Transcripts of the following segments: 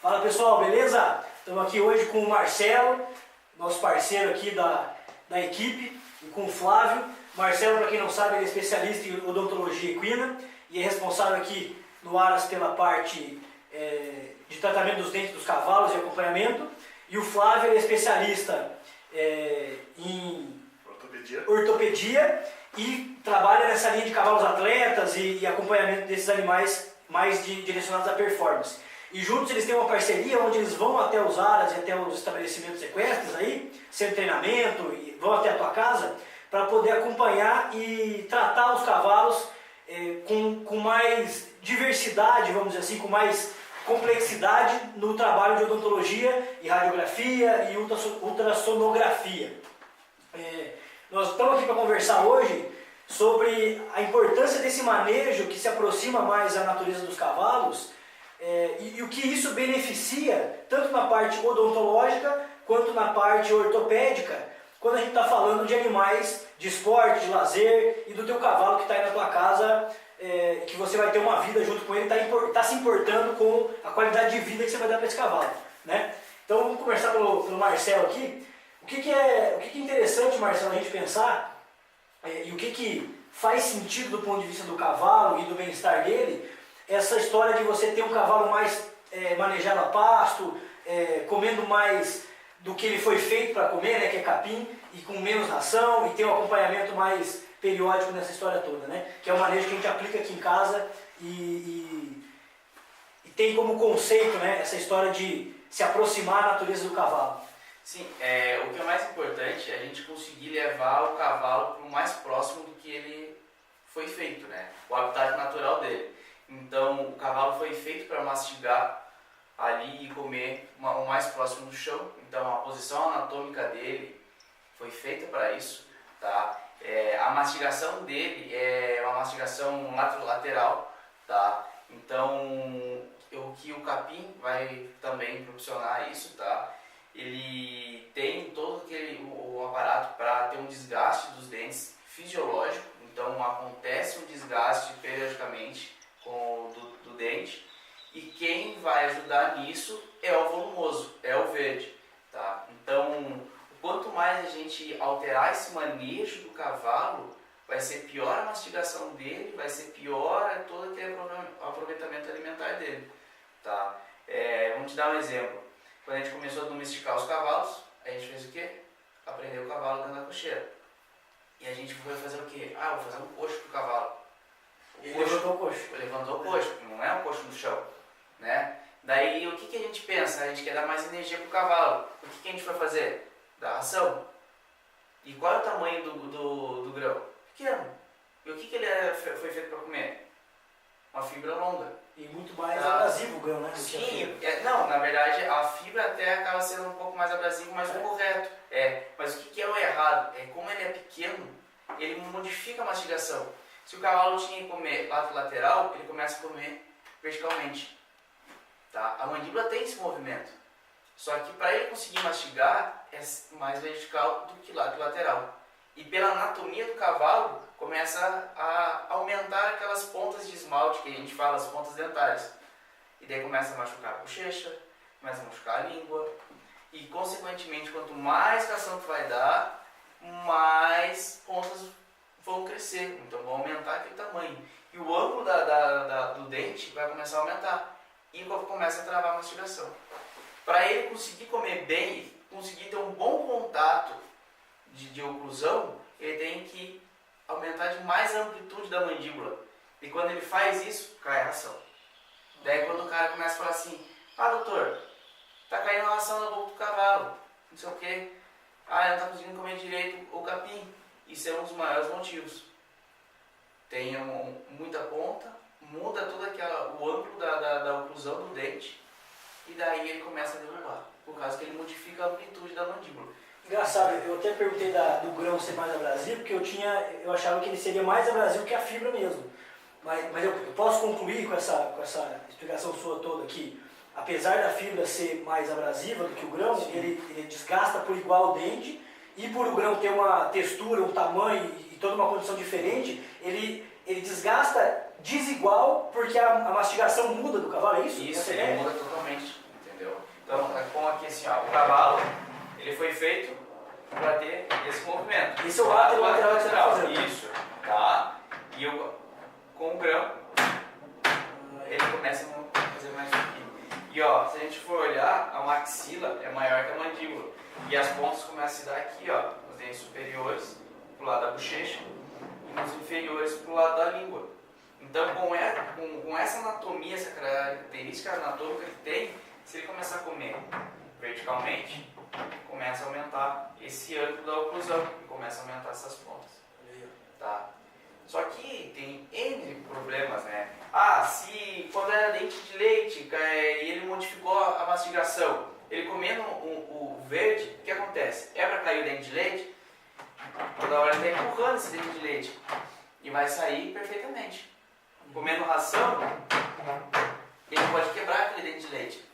Fala pessoal, beleza? Estamos aqui hoje com o Marcelo, nosso parceiro aqui da equipe, e com o Flávio. Marcelo, para quem não sabe, ele é especialista em odontologia equina e é responsável aqui no Aras pela parte de tratamento dos dentes dos cavalos e acompanhamento. E o Flávio é especialista em ortopedia e trabalha nessa linha de cavalos atletas e acompanhamento desses animais mais direcionados à performance. E juntos eles têm uma parceria onde eles vão até os aras e até os estabelecimentos equestres aí, sem treinamento, e vão até a tua casa para poder acompanhar e tratar os cavalos com mais diversidade, vamos dizer assim, com mais complexidade no trabalho de odontologia e radiografia e ultrassonografia. Nós estamos aqui para conversar hoje sobre a importância desse manejo que se aproxima mais à natureza dos cavalos e o que isso beneficia tanto na parte odontológica quanto na parte ortopédica, quando a gente está falando de animais de esporte, de lazer e do teu cavalo que está aí na tua casa, que você vai ter uma vida junto com ele, está se importando com a qualidade de vida que você vai dar para esse cavalo, né? Então vamos conversar pelo Marcelo aqui. O que é interessante, Marcelo, a gente pensar e o que faz sentido do ponto de vista do cavalo e do bem-estar dele, essa história de você ter um cavalo mais manejado a pasto, comendo mais do que ele foi feito para comer, né, que é capim, e com menos ração, e ter um acompanhamento mais periódico nessa história toda, né? Que é o manejo que a gente aplica aqui em casa e tem como conceito, né, essa história de se aproximar da natureza do cavalo. Sim, o que é mais importante é a gente conseguir levar o cavalo para o mais próximo do que ele foi feito, né? O habitat natural dele. Então, o cavalo foi feito para mastigar ali e comer o mais próximo do chão. Então, a posição anatômica dele foi feita para isso, tá? A mastigação dele é uma mastigação lateral, tá? Então, o que o capim vai também proporcionar isso, tá? Ele tem todo o aparato para ter um desgaste dos dentes fisiológico, então acontece um desgaste periodicamente do dente, e quem vai ajudar nisso é o volumoso, é o verde, tá? Então, quanto mais a gente alterar esse manejo do cavalo, vai ser pior a mastigação dele, vai ser pior todo aquele aproveitamento alimentar dele, tá? Vamos te dar um exemplo. Quando a gente começou a domesticar os cavalos, a gente fez o quê? Aprendeu o cavalo dentro da cocheira. E a gente foi fazer o quê? Vou fazer um coxo pro cavalo. Ele levantou o coxo. Levantou o coxo, não é um coxo no chão, né? Daí o que a gente pensa? A gente quer dar mais energia pro cavalo. O que a gente foi fazer? Dar ração. E qual é o tamanho do grão? Pequeno. E o que ele foi feito para comer? Uma fibra longa. E muito mais abrasivo o grão, né? Sim, não, na verdade a fibra até acaba sendo um pouco mais abrasivo, mas o correto. Mas o que é o errado? Como ele é pequeno, ele modifica a mastigação. Se o cavalo tinha que comer lateral, ele começa a comer verticalmente. Tá? A mandíbula tem esse movimento. Só que para ele conseguir mastigar, é mais vertical do que lateral. E pela anatomia do cavalo, começa a aumentar aquelas pontas de esmalte que a gente fala, as pontas dentárias. E daí começa a machucar a bochecha, começa a machucar a língua. E consequentemente, quanto mais ração tu vai dar, mais pontas vão crescer. Então vão aumentar aquele tamanho. E o ângulo do dente vai começar a aumentar. E começa a travar a mastigação. Para ele conseguir comer bem, conseguir ter um bom contato de oclusão, ele tem que aumentar demais a amplitude da mandíbula. E quando ele faz isso, cai a ração. Daí quando o cara começa a falar assim, doutor, tá caindo a ração na boca do cavalo, não sei o quê. Ele não tá conseguindo comer direito o capim. Isso é um dos maiores motivos. Tem muita ponta, muda todo o ângulo da oclusão do dente, e daí ele começa a derrubar, por causa que ele modifica a amplitude da mandíbula. Engraçado, eu até perguntei do grão ser mais abrasivo, porque eu achava que ele seria mais abrasivo que a fibra mesmo. Mas eu posso concluir com essa explicação sua toda aqui. Apesar da fibra ser mais abrasiva do que o grão, ele desgasta por igual o dente, e por o grão ter uma textura, um tamanho e toda uma condição diferente, ele desgasta desigual porque a mastigação muda do cavalo, é isso? Isso, ele muda totalmente, entendeu? Então, como aqui assim, ó, o cavalo, ele foi feito para ter esse movimento. Esse é o ato lateral que você está fazendo. Isso, tá? E com o grão, ele começa a fazer mais aqui. E ó, se a gente for olhar, a maxila é maior que a mandíbula. E as pontas começam a se dar aqui, ó, nos dentes superiores, pro lado da bochecha, e nos inferiores pro lado da língua. Então, com essa anatomia, essa característica anatômica que tem, se ele começar a comer verticalmente, começa a aumentar esse ângulo da oclusão e começa a aumentar essas pontas. Tá? Só que tem N problemas, né? Se quando era dente de leite, ele modificou a mastigação, ele comendo o verde, o que acontece? É para cair o dente de leite, toda hora ele está empurrando esse dente de leite e vai sair perfeitamente. Comendo ração, ele pode quebrar aquele dente de leite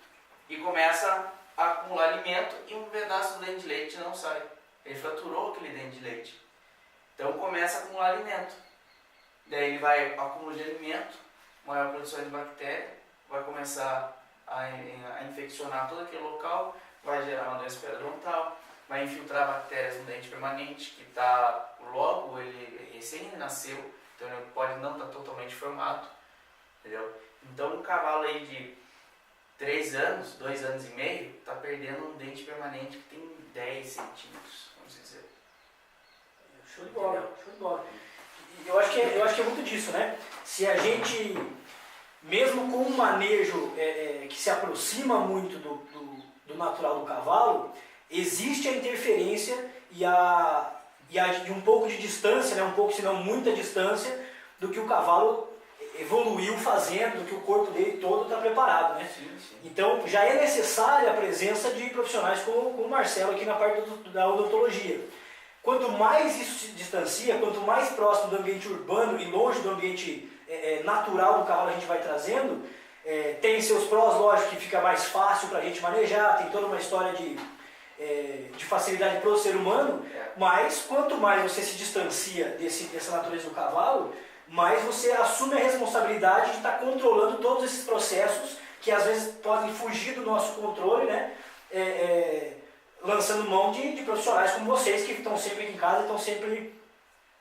e começa a acumular alimento e um pedaço do dente de leite não sai. Ele fraturou aquele dente de leite. Então começa a acumular alimento. Daí ele vai acumular alimento, maior produção de bactéria, vai começar a infeccionar todo aquele local, vai gerar uma doença periodontal, vai infiltrar bactérias no dente permanente, que está logo, ele recém nasceu, então ele pode não estar totalmente formado, entendeu? Então um cavalo aí de 3 anos, 2 anos e meio, está perdendo um dente permanente que tem 10 centímetros, vamos dizer. Show de bola, show de bola. Eu acho que é muito disso, né? Se a gente, mesmo com um manejo que se aproxima muito do natural do cavalo, existe a interferência e um pouco de distância, né? Um pouco, se não muita distância, do que o cavalo evoluiu fazendo, do que o corpo dele todo está preparado, né? Sim, sim. Então já é necessária a presença de profissionais como o Marcelo aqui na parte da odontologia. Quanto mais isso se distancia, quanto mais próximo do ambiente urbano e longe do ambiente natural do cavalo a gente vai trazendo, tem seus prós, lógico, que fica mais fácil para a gente manejar, tem toda uma história de facilidade para o ser humano, mas quanto mais você se distancia dessa natureza do cavalo, mais você assume a responsabilidade de estar controlando todos esses processos que às vezes podem fugir do nosso controle, né? Lançando mão de profissionais como vocês, que estão sempre aqui em casa e estão sempre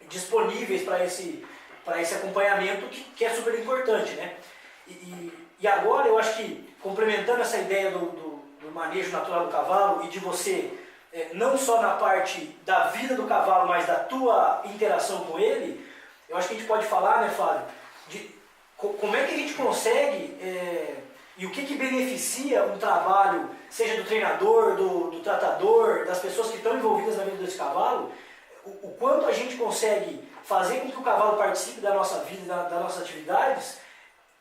disponíveis para esse acompanhamento que é super importante, né? E agora eu acho que, complementando essa ideia do manejo natural do cavalo e de você, não só na parte da vida do cavalo, mas da tua interação com ele, eu acho que a gente pode falar, né, Fábio, de como é que a gente consegue e o que beneficia um trabalho, seja do treinador, do tratador, das pessoas que estão envolvidas na vida desse cavalo, o quanto a gente consegue fazer com que o cavalo participe da nossa vida, das nossas atividades,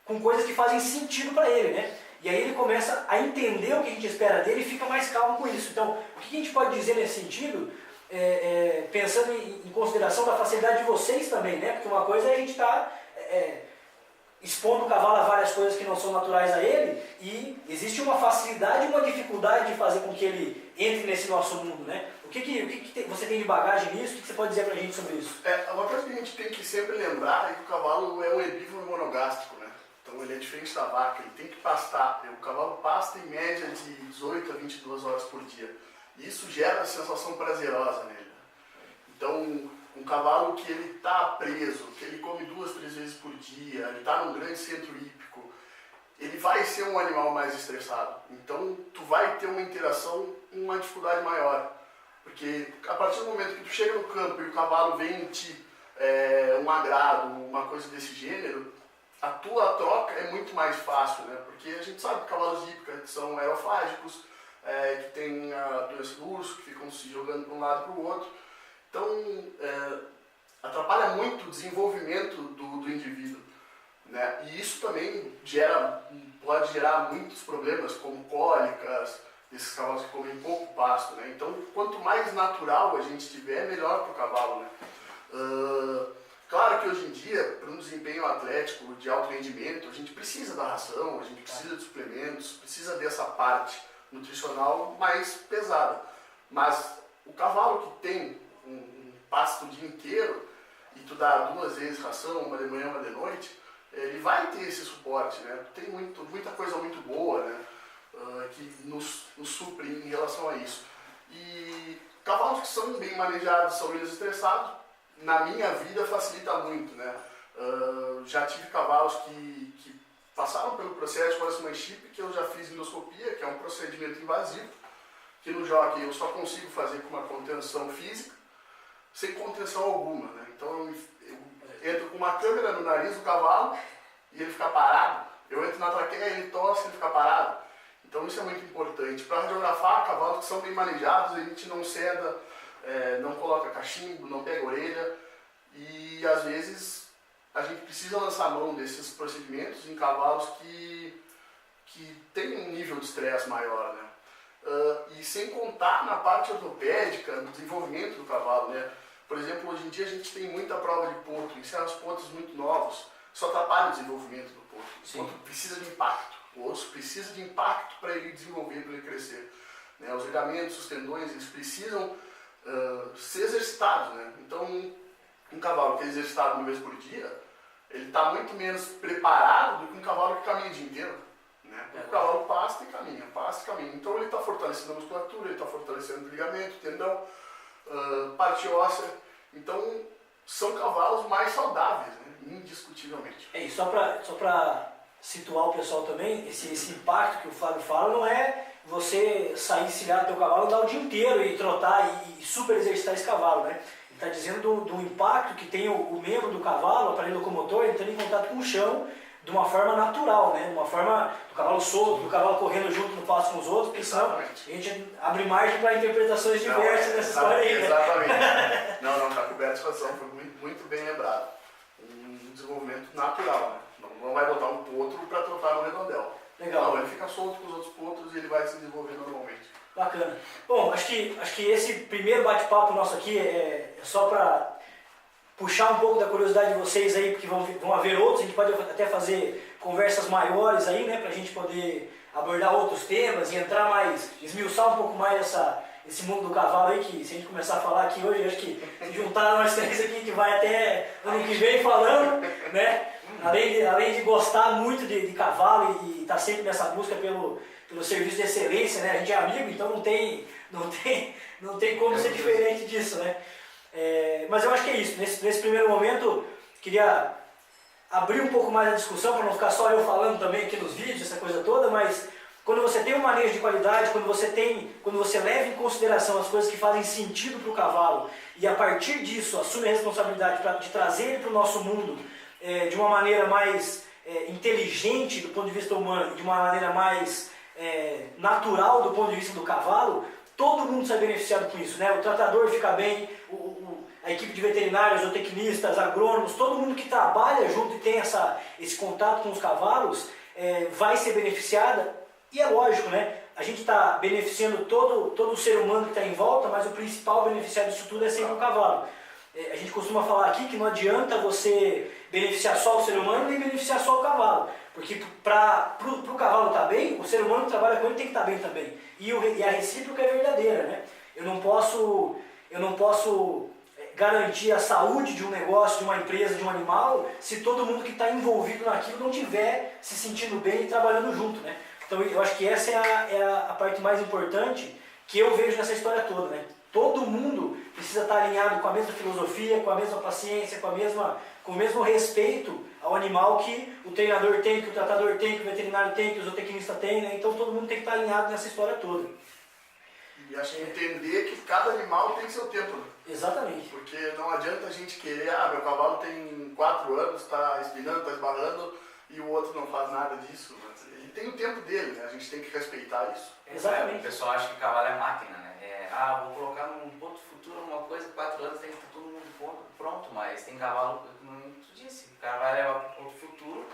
com coisas que fazem sentido para ele, né? E aí ele começa a entender o que a gente espera dele e fica mais calmo com isso. Então, o que a gente pode dizer nesse sentido, pensando em consideração da facilidade de vocês também, né? Porque uma coisa é a gente estar expondo o cavalo a várias coisas que não são naturais a ele, e existe uma facilidade e uma dificuldade de fazer com que ele entre nesse nosso mundo, né? O que você tem de bagagem nisso? O que você pode dizer pra gente sobre isso? Uma coisa que a gente tem que sempre lembrar é que o cavalo é um herbívoro monogástrico, né? Então ele é diferente da vaca, ele tem que pastar. O cavalo pasta em média de 18 a 22 horas por dia. E isso gera uma sensação prazerosa nele. Então, um cavalo que ele está preso, que ele come 2, 3 vezes por dia, ele está num grande centro hípico, ele vai ser um animal mais estressado. Então, tu vai ter uma interação, uma dificuldade maior. Porque a partir do momento que tu chega no campo e o cavalo vem em ti um agrado, uma coisa desse gênero, a tua troca é muito mais fácil, né? Porque a gente sabe que cavalos hípicos são aerofágicos, que tem a doença do urso, que ficam se jogando para um lado e para o outro. Então, atrapalha muito o desenvolvimento do indivíduo, né? E isso também pode gerar muitos problemas, como cólicas, esses cavalos que comem pouco pasto, né? Então, quanto mais natural a gente tiver, melhor para o cavalo, né? Claro que hoje em dia, para um desempenho atlético de alto rendimento, a gente precisa da ração, a gente precisa de suplementos, precisa dessa parte nutricional mais pesada. Mas o cavalo que tem um pasto o dia inteiro e tu dá 2 vezes ração, uma de manhã, uma de noite, ele vai ter esse suporte, né? Tem muita coisa muito boa, né? que nos suprem em relação a isso. E cavalos que são bem manejados, são menos estressados, na minha vida facilita muito, né? Já tive cavalos que passaram pelo processo de horsemanship, que eu já fiz endoscopia, que é um procedimento invasivo, que no jockey eu só consigo fazer com uma contenção física, sem contenção alguma, né? Então eu entro com uma câmera no nariz do cavalo e ele fica parado. Eu entro na traqueia, ele tosse e ele fica parado. Então isso é muito importante. Para radiografar cavalos que são bem manejados, a gente não ceda, não coloca cachimbo, não pega orelha. E às vezes a gente precisa lançar mão desses procedimentos em cavalos que têm um nível de estresse maior, né? E sem contar na parte ortopédica, no desenvolvimento do cavalo, né? Por exemplo, hoje em dia a gente tem muita prova de potro, ensinar os potros muito novos, isso atrapalha o desenvolvimento do potro. O potro precisa de impacto, o osso precisa de impacto para ele desenvolver, para ele crescer, né? Os ligamentos, os tendões, eles precisam ser exercitados, né? Então, um cavalo que é exercitado uma vez por dia, ele está muito menos preparado do que um cavalo que caminha o dia inteiro, né? O cavalo pasta e caminha. Então ele está fortalecendo a musculatura, ele está fortalecendo o ligamento, o tendão, parte óssea. Então são cavalos mais saudáveis, né? Indiscutivelmente. E só para situar o pessoal também, esse impacto que o Flávio fala não é você sair encilhado do teu cavalo, dar o dia inteiro e trotar e super exercitar esse cavalo, né? Ele está dizendo do impacto que tem o membro do cavalo, o aparelho locomotor, entrando em contato com o chão de uma forma natural, né? De uma forma do cavalo solto, do cavalo correndo junto no passo com os outros, porque senão a gente abre margem para interpretações diversas nessa história aí, né? Exatamente. Não, está coberto de razão, foi muito bem lembrado. Um desenvolvimento natural, né? Não vai botar um potro para trotar no redondel. Legal. Não, ele fica solto com os outros potros e ele vai se desenvolver normalmente. Bacana. Bom, acho que esse primeiro bate-papo nosso aqui é só para puxar um pouco da curiosidade de vocês aí, porque vão haver outros, a gente pode até fazer conversas maiores aí, né, pra gente poder abordar outros temas e entrar mais, esmiuçar um pouco mais esse mundo do cavalo aí, que se a gente começar a falar aqui hoje, acho que se juntar nós três aqui, que vai até ano que vem falando, né, além de gostar muito de cavalo e estar sempre nessa busca pelo serviço de excelência, né, a gente é amigo, então não tem como ser diferente disso, né. Mas eu acho que é isso. Nesse primeiro momento, queria abrir um pouco mais a discussão, para não ficar só eu falando também aqui nos vídeos, essa coisa toda, mas quando você tem um manejo de qualidade, quando você leva em consideração as coisas que fazem sentido para o cavalo, e a partir disso assume a responsabilidade de trazer ele para o nosso mundo de uma maneira mais inteligente do ponto de vista humano, de uma maneira mais natural do ponto de vista do cavalo, todo mundo sai beneficiado com isso, né? O tratador fica bem, a equipe de veterinários, zootecnistas, agrônomos, todo mundo que trabalha junto e tem esse contato com os cavalos vai ser beneficiada. E é lógico, né? A gente está beneficiando todo o ser humano que está em volta, mas o principal beneficiário disso tudo é sempre o cavalo. A gente costuma falar aqui que não adianta você beneficiar só o ser humano nem beneficiar só o cavalo. Porque para o cavalo estar bem, o ser humano que trabalha com ele tem que estar bem também. E a recíproca é verdadeira, né? Eu não posso garantir a saúde de um negócio, de uma empresa, de um animal, se todo mundo que está envolvido naquilo não estiver se sentindo bem e trabalhando junto, né? Então eu acho que essa é a parte mais importante que eu vejo nessa história toda, né? Todo mundo precisa estar alinhado com a mesma filosofia, com a mesma paciência, com o mesmo respeito ao animal que o treinador tem, que o tratador tem, que o veterinário tem, que o zootecnista tem, né? Então todo mundo tem que estar alinhado nessa história toda. E acho que entender que cada animal tem seu tempo, né? Exatamente. Porque não adianta a gente querer, meu cavalo tem 4 anos, está espinando, está esbarrando, e o outro não faz nada disso. Ele tem o tempo dele, né? A gente tem que respeitar isso. Exatamente. O pessoal acha que o cavalo é máquina, né? Vou colocar num ponto futuro uma coisa, 4 anos tem que estar todo mundo pronto, mas tem cavalo, como tu disse, o cavalo é o ponto futuro,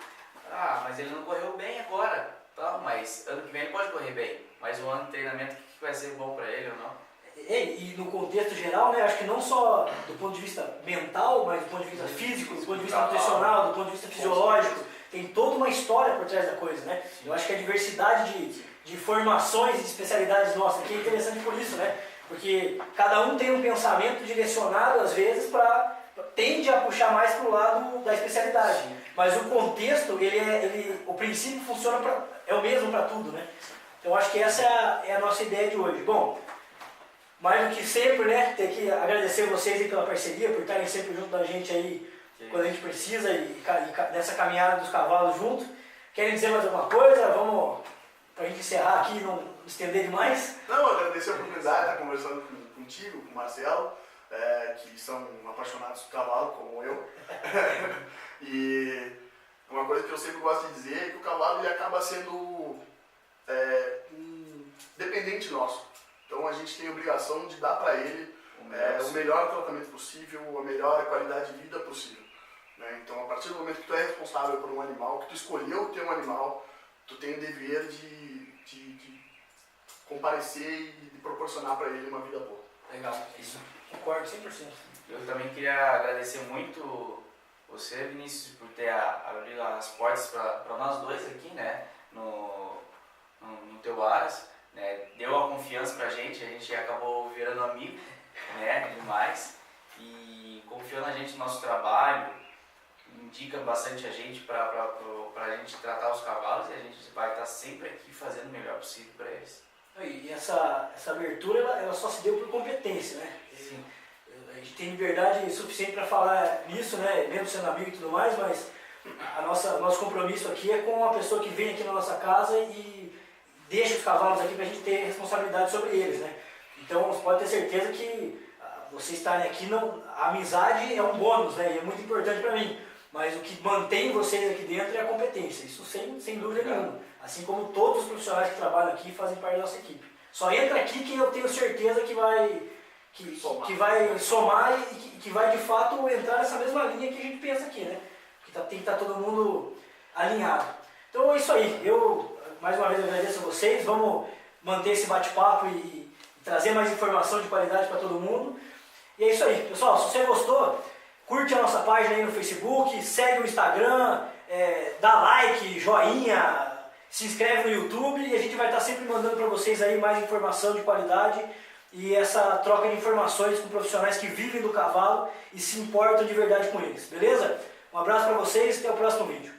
mas ele não correu bem agora, tá, mas ano que vem ele pode correr bem, mas o ano de treinamento, o que vai ser bom para ele ou não? E no contexto geral, né, acho que não só do ponto de vista mental, mas do ponto de vista físico, do ponto de vista nutricional, do ponto de vista fisiológico, tem toda uma história por trás da coisa, né? Eu acho que a diversidade de formações e de especialidades nossas aqui é interessante por isso, né? Porque cada um tem um pensamento direcionado, às vezes, tende a puxar mais para o lado da especialidade. Mas o contexto, o princípio funciona é o mesmo para tudo, né? Então acho que essa é a nossa ideia de hoje. Bom, mais do que sempre, né, ter que agradecer vocês aí pela parceria, por estarem sempre junto da gente aí quando a gente precisa e nessa caminhada dos cavalos junto. Querem dizer mais alguma coisa? Vamos, pra gente encerrar aqui e não estender demais. Não, agradecer a oportunidade de estar conversando contigo, com o Marcelo, que são apaixonados por cavalo, como eu. E uma coisa que eu sempre gosto de dizer é que o cavalo ele acaba sendo dependente nosso. Então a gente tem a obrigação de dar para ele o melhor tratamento possível, a melhor qualidade de vida possível. Né? Então a partir do momento que tu é responsável por um animal, que tu escolheu ter um animal, tu tem o dever de comparecer e de proporcionar para ele uma vida boa. Legal, isso. Concordo 100%. Eu também queria agradecer muito você, Vinícius, por ter abrido as portas para nós dois aqui, né, no teu Aras, né, deu a confiança pra gente acabou virando amigo, né, demais, e confiou na gente no nosso trabalho, indica bastante a gente pra gente tratar os cavalos e a gente vai estar sempre aqui fazendo o melhor possível para eles. E essa abertura ela só se deu por competência, né? Sim. A gente tem liberdade suficiente para falar nisso, né? Mesmo sendo amigo e tudo mais, mas nosso compromisso aqui é com a pessoa que vem aqui na nossa casa e deixa os cavalos aqui para a gente ter responsabilidade sobre eles, né? Então você pode ter certeza que vocês estarem aqui, a amizade é um bônus, né? E é muito importante para mim. Mas o que mantém vocês aqui dentro é a competência, isso sem dúvida nenhuma. Assim como todos os profissionais que trabalham aqui fazem parte da nossa equipe. Só entra aqui quem eu tenho certeza que vai somar e que vai de fato entrar nessa mesma linha que a gente pensa aqui, né? Que tem que estar todo mundo alinhado. Então é isso aí. Eu, mais uma vez, agradeço a vocês. Vamos manter esse bate-papo e trazer mais informação de qualidade para todo mundo. E é isso aí. Pessoal, se você gostou, curte a nossa página aí no Facebook, segue o Instagram, dá like, joinha, se inscreve no YouTube e a gente vai estar sempre mandando para vocês aí mais informação de qualidade e essa troca de informações com profissionais que vivem do cavalo e se importam de verdade com eles, beleza? Um abraço para vocês e até o próximo vídeo.